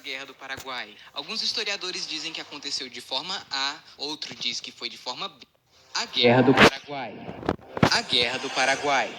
Guerra do Paraguai. Alguns historiadores dizem que aconteceu de forma A, outro diz que foi de forma B. A Guerra do Paraguai. A Guerra do Paraguai.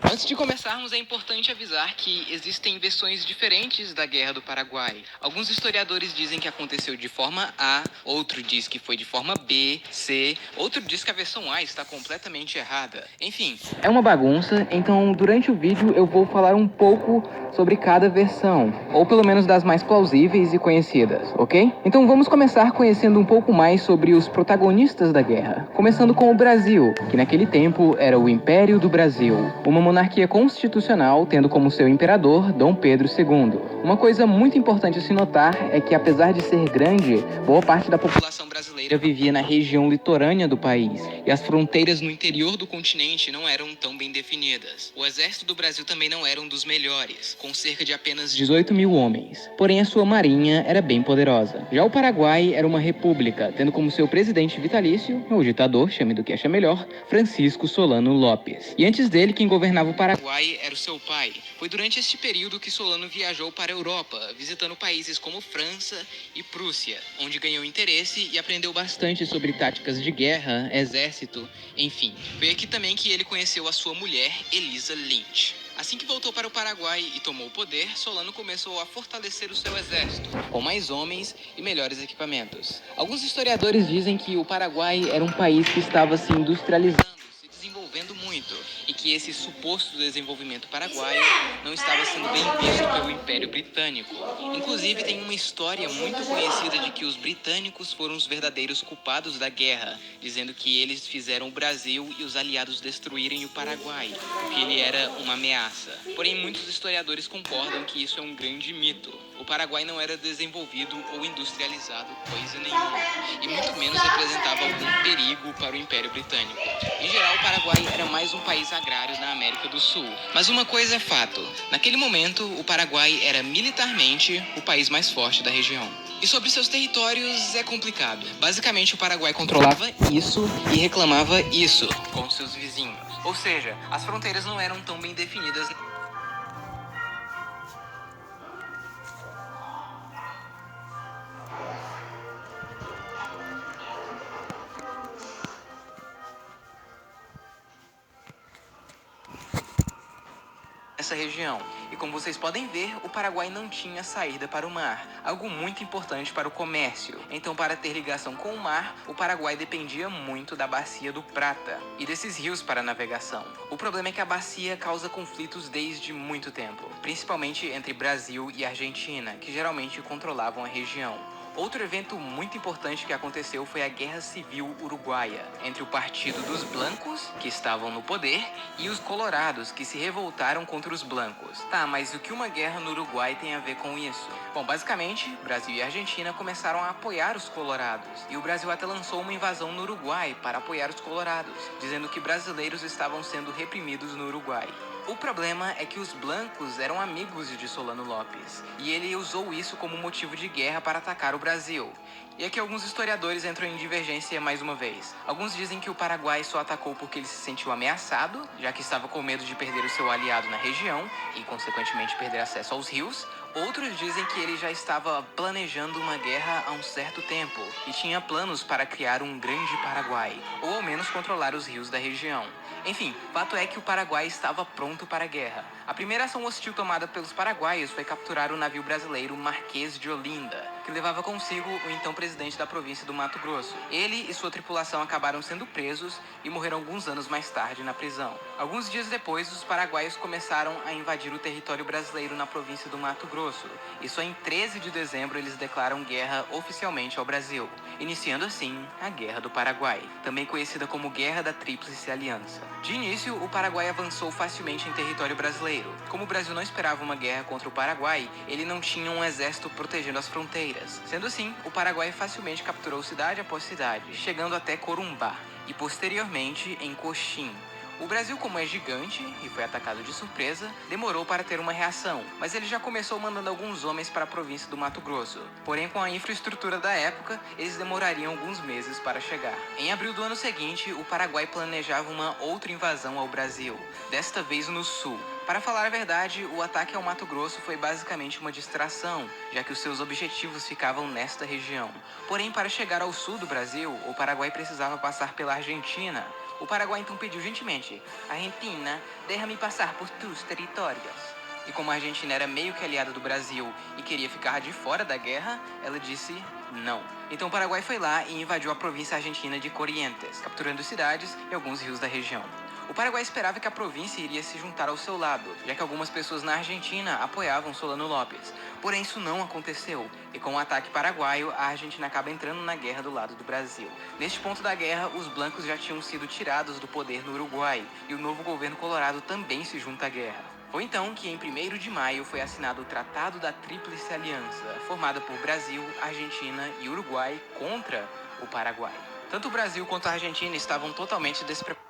Antes de começarmos, é importante avisar que existem versões diferentes da Guerra do Paraguai. Alguns historiadores dizem que aconteceu de forma A, outro diz que foi de forma B, C, outro diz que a versão A está completamente errada. Enfim, é uma bagunça, então durante o vídeo eu vou falar um pouco sobre cada versão, ou pelo menos das mais plausíveis e conhecidas, ok? Então vamos começar conhecendo um pouco mais sobre os protagonistas da guerra, começando com o Brasil, que naquele tempo era o Império do Brasil, uma monarquia constitucional tendo como seu imperador Dom Pedro II. Uma coisa muito importante a se notar é que, apesar de ser grande, boa parte da população brasileira vivia na região litorânea do país, e as fronteiras no interior do continente não eram tão bem definidas. O exército do Brasil também não era um dos melhores, com cerca de apenas 18 mil homens, porém a sua marinha era bem poderosa. Já o Paraguai era uma república, tendo como seu presidente vitalício, ou ditador, chame do que acha melhor, Francisco Solano Lopes. E antes dele, quem governava o Paraguai era o seu pai. Foi durante este período que Solano viajou para a Europa, visitando países como França e Prússia, onde ganhou interesse e aprendeu bastante sobre táticas de guerra, exército, enfim. Foi aqui também que ele conheceu a sua mulher, Elisa Lynch. Assim que voltou para o Paraguai e tomou o poder, Solano começou a fortalecer o seu exército, com mais homens e melhores equipamentos. Alguns historiadores dizem que o Paraguai era um país que estava se industrializando, se desenvolvendo muito, e que esse suposto desenvolvimento paraguaio não estava sendo bem visto pelo Império Britânico. Inclusive, tem uma história muito conhecida de que os britânicos foram os verdadeiros culpados da guerra, dizendo que eles fizeram o Brasil e os aliados destruírem o Paraguai, porque ele era uma ameaça. Porém, muitos historiadores concordam que isso é um grande mito. O Paraguai não era desenvolvido ou industrializado coisa nenhuma, e muito menos representava algum perigo para o Império Britânico. Em geral, o Paraguai era mais um país agrário na América do Sul. Mas uma coisa é fato: naquele momento, o Paraguai era militarmente o país mais forte da região. E sobre seus territórios é complicado. Basicamente, o Paraguai controlava isso e reclamava isso com seus vizinhos. Ou seja, as fronteiras não eram tão bem definidas. Nessa região. E como vocês podem ver, o Paraguai não tinha saída para o mar, algo muito importante para o comércio. Então, para ter ligação com o mar, o Paraguai dependia muito da Bacia do Prata e desses rios para navegação. O problema é que a bacia causa conflitos desde muito tempo, principalmente entre Brasil e Argentina, que geralmente controlavam a região. Outro evento muito importante que aconteceu foi a Guerra Civil Uruguaia, entre o Partido dos Blancos, que estavam no poder, e os Colorados, que se revoltaram contra os Blancos. Tá, mas o que uma guerra no Uruguai tem a ver com isso? Bom, basicamente, Brasil e Argentina começaram a apoiar os Colorados, e o Brasil até lançou uma invasão no Uruguai para apoiar os Colorados, dizendo que brasileiros estavam sendo reprimidos no Uruguai. O problema é que os blancos eram amigos de Solano Lopes, e ele usou isso como motivo de guerra para atacar o Brasil. E aqui alguns historiadores entram em divergência mais uma vez. Alguns dizem que o Paraguai só atacou porque ele se sentiu ameaçado, já que estava com medo de perder o seu aliado na região e, consequentemente, perder acesso aos rios. Outros dizem que ele já estava planejando uma guerra há um certo tempo e tinha planos para criar um grande Paraguai, ou ao menos controlar os rios da região. Enfim, fato é que o Paraguai estava pronto para a guerra. A primeira ação hostil tomada pelos paraguaios foi capturar o navio brasileiro Marquês de Olinda, que levava consigo o então presidente da província do Mato Grosso. Ele e sua tripulação acabaram sendo presos e morreram alguns anos mais tarde na prisão. Alguns dias depois, os paraguaios começaram a invadir o território brasileiro na província do Mato Grosso, e só em 13 de dezembro eles declaram guerra oficialmente ao Brasil, iniciando assim a Guerra do Paraguai, também conhecida como Guerra da Tríplice Aliança. De início, o Paraguai avançou facilmente em território brasileiro. Como o Brasil não esperava uma guerra contra o Paraguai, ele não tinha um exército protegendo as fronteiras. Sendo assim, o Paraguai facilmente capturou cidade após cidade, chegando até Corumbá e posteriormente em Coxim, O Brasil, como é gigante e foi atacado de surpresa, demorou para ter uma reação, mas ele já começou mandando alguns homens para a província do Mato Grosso. Porém, com a infraestrutura da época, eles demorariam alguns meses para chegar. Em abril do ano seguinte, o Paraguai planejava uma outra invasão ao Brasil, desta vez no sul. Para falar a verdade, o ataque ao Mato Grosso foi basicamente uma distração, já que os seus objetivos ficavam nesta região. Porém, para chegar ao sul do Brasil, o Paraguai precisava passar pela Argentina. O Paraguai então pediu gentilmente: Argentina, deixa-me passar por tus territórios. E como a Argentina era meio que aliada do Brasil e queria ficar de fora da guerra, ela disse não. Então o Paraguai foi lá e invadiu a província argentina de Corrientes, capturando cidades e alguns rios da região. O Paraguai esperava que a província iria se juntar ao seu lado, já que algumas pessoas na Argentina apoiavam Solano Lopes. Porém, isso não aconteceu, e com o ataque paraguaio, a Argentina acaba entrando na guerra do lado do Brasil. Neste ponto da guerra, os blancos já tinham sido tirados do poder no Uruguai, e o novo governo colorado também se junta à guerra. Foi então que, em 1º de maio, foi assinado o Tratado da Tríplice Aliança, formada por Brasil, Argentina e Uruguai contra o Paraguai. Tanto o Brasil quanto a Argentina estavam totalmente despreparados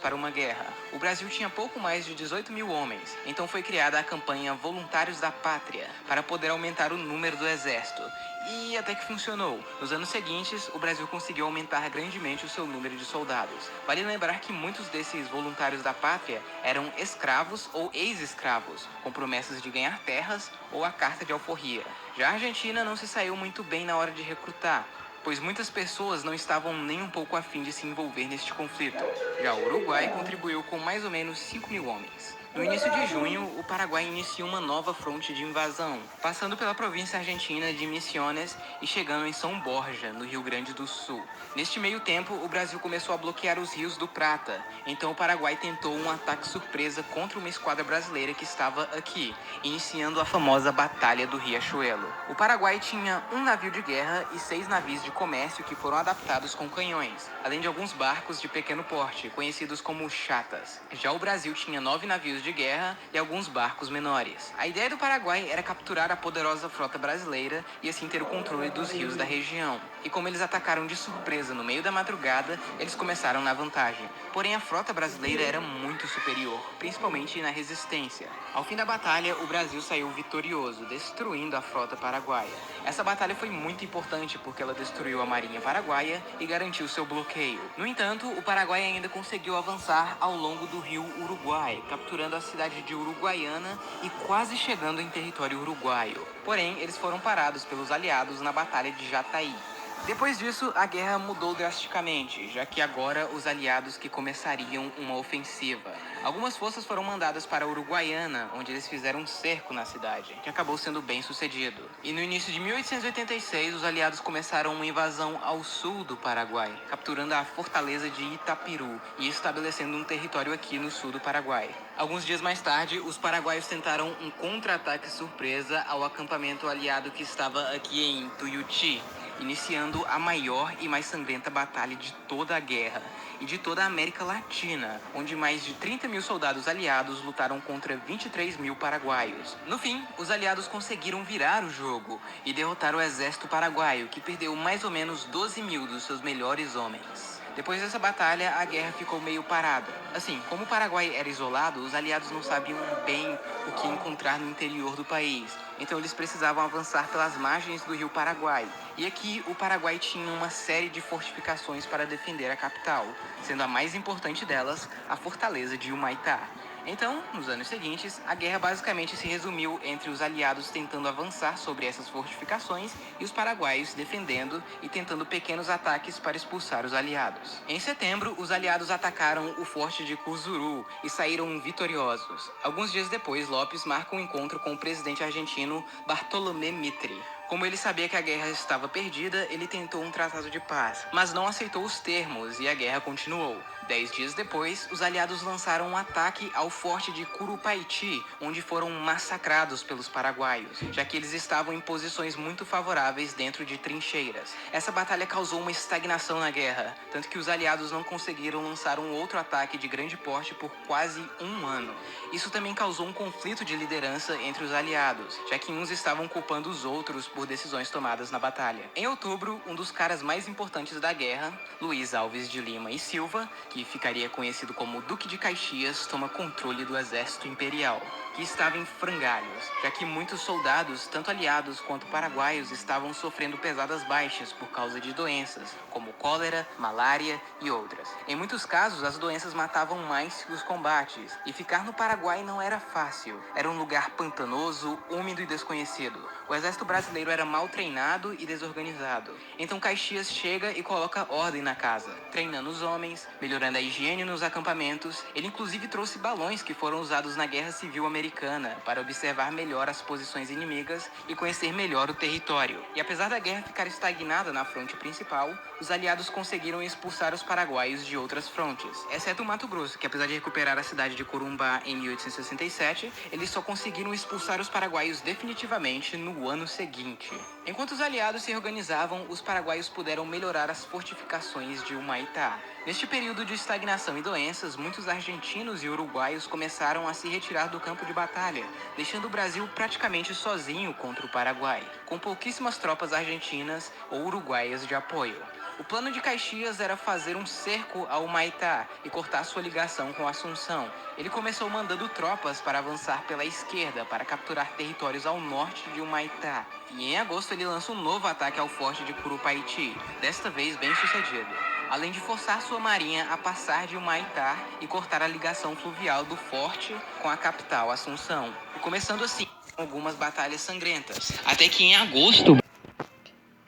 para uma guerra. O Brasil tinha pouco mais de 18 mil homens, então foi criada a campanha Voluntários da Pátria, para poder aumentar o número do exército. E até que funcionou. Nos anos seguintes, o Brasil conseguiu aumentar grandemente o seu número de soldados. Vale lembrar que muitos desses voluntários da pátria eram escravos ou ex-escravos, com promessas de ganhar terras ou a carta de alforria. Já a Argentina não se saiu muito bem na hora de recrutar, pois muitas pessoas não estavam nem um pouco afim de se envolver neste conflito. Já o Uruguai contribuiu com mais ou menos 5 mil homens. No início de junho, o Paraguai inicia uma nova fronte de invasão, passando pela província argentina de Misiones e chegando em São Borja, no Rio Grande do Sul. Neste meio tempo, o Brasil começou a bloquear os rios do Prata, então o Paraguai tentou um ataque surpresa contra uma esquadra brasileira que estava aqui, iniciando a famosa Batalha do Riachuelo. O Paraguai tinha um navio de guerra e 6 navios de comércio que foram adaptados com canhões, além de alguns barcos de pequeno porte, conhecidos como chatas. Já o Brasil tinha 9 navios de guerra e alguns barcos menores. A ideia do Paraguai era capturar a poderosa frota brasileira e assim ter o controle dos rios da região. E como eles atacaram de surpresa no meio da madrugada, eles começaram na vantagem. Porém, a frota brasileira era muito superior, principalmente na resistência. Ao fim da batalha, o Brasil saiu vitorioso, destruindo a frota paraguaia. Essa batalha foi muito importante porque ela destruiu a marinha paraguaia e garantiu seu bloqueio. No entanto, o Paraguai ainda conseguiu avançar ao longo do rio Uruguai, capturando a cidade de Uruguaiana e quase chegando em território uruguaio. Porém, eles foram parados pelos aliados na Batalha de Jataí. Depois disso, a guerra mudou drasticamente, já que agora os aliados que começariam uma ofensiva. Algumas forças foram mandadas para Uruguaiana, onde eles fizeram um cerco na cidade, que acabou sendo bem sucedido. E no início de 1886, os aliados começaram uma invasão ao sul do Paraguai, capturando a fortaleza de Itapiru e estabelecendo um território aqui no sul do Paraguai. Alguns dias mais tarde, os paraguaios tentaram um contra-ataque surpresa ao acampamento aliado que estava aqui em Tuiuti, iniciando a maior e mais sangrenta batalha de toda a guerra e de toda a América Latina, onde mais de 30 mil soldados aliados lutaram contra 23 mil paraguaios. No fim, os aliados conseguiram virar o jogo e derrotar o exército paraguaio, que perdeu mais ou menos 12 mil dos seus melhores homens. Depois dessa batalha, a guerra ficou meio parada. Assim, como o Paraguai era isolado, os aliados não sabiam bem o que encontrar no interior do país. Então eles precisavam avançar pelas margens do rio Paraguai. E aqui o Paraguai tinha uma série de fortificações para defender a capital, sendo a mais importante delas a fortaleza de Humaitá. Então, nos anos seguintes, a guerra basicamente se resumiu entre os aliados tentando avançar sobre essas fortificações e os paraguaios defendendo e tentando pequenos ataques para expulsar os aliados. Em setembro, os aliados atacaram o forte de Cuzuru e saíram vitoriosos. Alguns dias depois, Lopes marca um encontro com o presidente argentino Bartolomé Mitre. Como ele sabia que a guerra estava perdida, ele tentou um tratado de paz, mas não aceitou os termos e a guerra continuou. 10 dias depois, os aliados lançaram um ataque ao forte de Curupaiti, onde foram massacrados pelos paraguaios, já que eles estavam em posições muito favoráveis dentro de trincheiras. Essa batalha causou uma estagnação na guerra, tanto que os aliados não conseguiram lançar um outro ataque de grande porte por quase um ano. Isso também causou um conflito de liderança entre os aliados, já que uns estavam culpando os outros por decisões tomadas na batalha. Em outubro, um dos caras mais importantes da guerra, Luiz Alves de Lima e Silva, que ficaria conhecido como Duque de Caxias, toma controle do exército imperial, que estava em frangalhos, já que muitos soldados, tanto aliados quanto paraguaios, estavam sofrendo pesadas baixas por causa de doenças, como cólera, malária e outras. Em muitos casos, as doenças matavam mais que os combates, e ficar no Paraguai não era fácil. Era um lugar pantanoso, úmido e desconhecido. O exército brasileiro era mal treinado e desorganizado. Então Caxias chega e coloca ordem na casa, treinando os homens, melhorando a higiene nos acampamentos. Ele inclusive trouxe balões que foram usados na Guerra Civil Americana para observar melhor as posições inimigas e conhecer melhor o território. E apesar da guerra ficar estagnada na fronte principal, os aliados conseguiram expulsar os paraguaios de outras frontes, exceto o Mato Grosso, que apesar de recuperar a cidade de Corumbá em 1867, eles só conseguiram expulsar os paraguaios definitivamente no ano seguinte. Enquanto os aliados se organizavam, os paraguaios puderam melhorar as fortificações de Humaitá. Neste período de estagnação e doenças, muitos argentinos e uruguaios começaram a se retirar do campo de batalha, deixando o Brasil praticamente sozinho contra o Paraguai, com pouquíssimas tropas argentinas ou uruguaias de apoio. O plano de Caxias era fazer um cerco a Humaitá e cortar sua ligação com Assunção. Ele começou mandando tropas para avançar pela esquerda para capturar territórios ao norte de Humaitá. E em agosto ele lança um novo ataque ao forte de Curupaiti, desta vez bem sucedido, além de forçar sua marinha a passar de Humaitá e cortar a ligação fluvial do forte com a capital, Assunção. E começando assim algumas batalhas sangrentas, até que em agosto...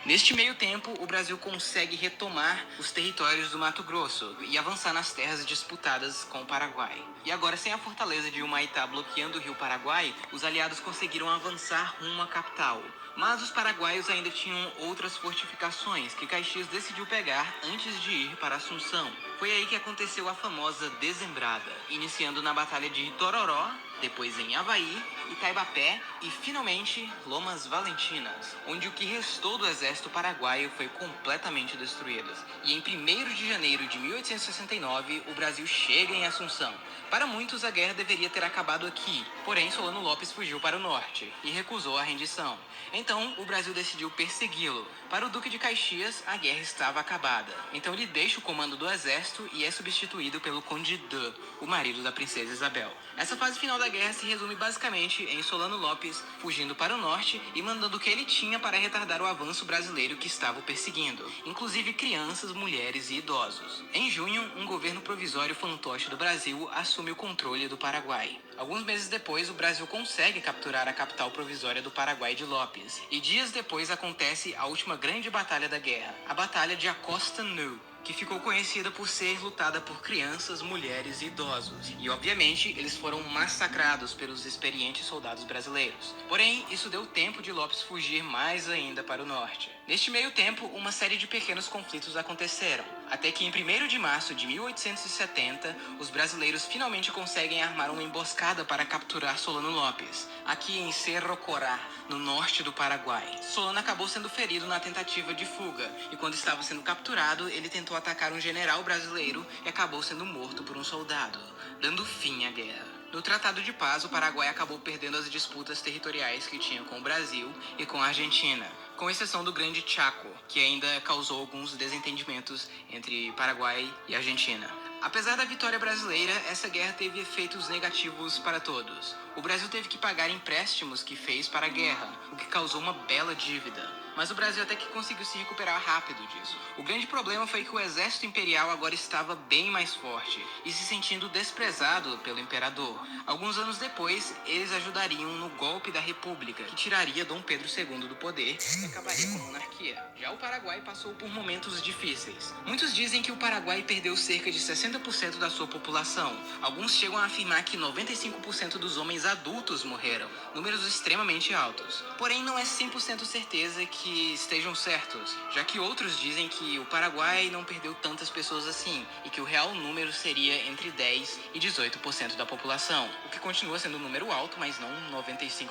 Neste meio tempo, o Brasil consegue retomar os territórios do Mato Grosso e avançar nas terras disputadas com o Paraguai. E agora, sem a fortaleza de Humaitá bloqueando o rio Paraguai, os aliados conseguiram avançar rumo à capital. Mas os paraguaios ainda tinham outras fortificações que Caxias decidiu pegar antes de ir para Assunção. Foi aí que aconteceu a famosa Dezembrada, iniciando na Batalha de Itororó, depois em Avaí, Itaibapé e, finalmente, Lomas Valentinas, onde o que restou do exército paraguaio foi completamente destruído. E em 1º de janeiro de 1869, o Brasil chega em Assunção. Para muitos, a guerra deveria ter acabado aqui, porém Solano Lopes fugiu para o norte e recusou a rendição. Então, o Brasil decidiu persegui-lo. Para o Duque de Caxias, a guerra estava acabada. Então ele deixa o comando do exército e é substituído pelo Conde de, o marido da princesa Isabel. Essa fase final da guerra se resume basicamente em Solano Lopes fugindo para o norte e mandando o que ele tinha para retardar o avanço brasileiro que estava o perseguindo, inclusive crianças, mulheres e idosos. Em junho, um governo provisório fantoche do Brasil assume o controle do Paraguai. Alguns meses depois, o Brasil consegue capturar a capital provisória do Paraguai de Lopes, e dias depois acontece a última grande batalha da guerra, a Batalha de Acosta Nu, que ficou conhecida por ser lutada por crianças, mulheres e idosos. E, obviamente, eles foram massacrados pelos experientes soldados brasileiros. Porém, isso deu tempo de Lopes fugir mais ainda para o norte. Neste meio tempo, uma série de pequenos conflitos aconteceram, até que em 1º de março de 1870, os brasileiros finalmente conseguem armar uma emboscada para capturar Solano Lopes, aqui em Cerro Corá, no norte do Paraguai. Solano acabou sendo ferido na tentativa de fuga, e quando estava sendo capturado, ele tentou atacar um general brasileiro e acabou sendo morto por um soldado, dando fim à guerra. No Tratado de Paz, o Paraguai acabou perdendo as disputas territoriais que tinha com o Brasil e com a Argentina, com exceção do Grande Chaco, que ainda causou alguns desentendimentos entre Paraguai e Argentina. Apesar da vitória brasileira, essa guerra teve efeitos negativos para todos. O Brasil teve que pagar empréstimos que fez para a guerra, o que causou uma bela dívida. Mas o Brasil até que conseguiu se recuperar rápido disso. O grande problema foi que o exército imperial agora estava bem mais forte e se sentindo desprezado pelo imperador. Alguns anos depois, eles ajudariam no golpe da República, que tiraria Dom Pedro II do poder e acabaria com a monarquia. Já o Paraguai passou por momentos difíceis. Muitos dizem que o Paraguai perdeu cerca de 60% da sua população. Alguns chegam a afirmar que 95% dos homens adultos morreram, números extremamente altos. Porém, não é 100% certeza que estejam certos, já que outros dizem que o Paraguai não perdeu tantas pessoas assim, e que o real número seria entre 10% e 18% da população, o que continua sendo um número alto, mas não 95%.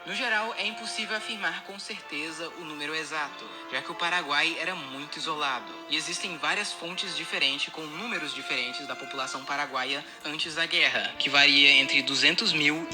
No geral, é impossível afirmar com certeza o número exato, já que o Paraguai era muito isolado, e existem várias fontes diferentes com números diferentes da população paraguaia antes da guerra, que varia entre 200 mil e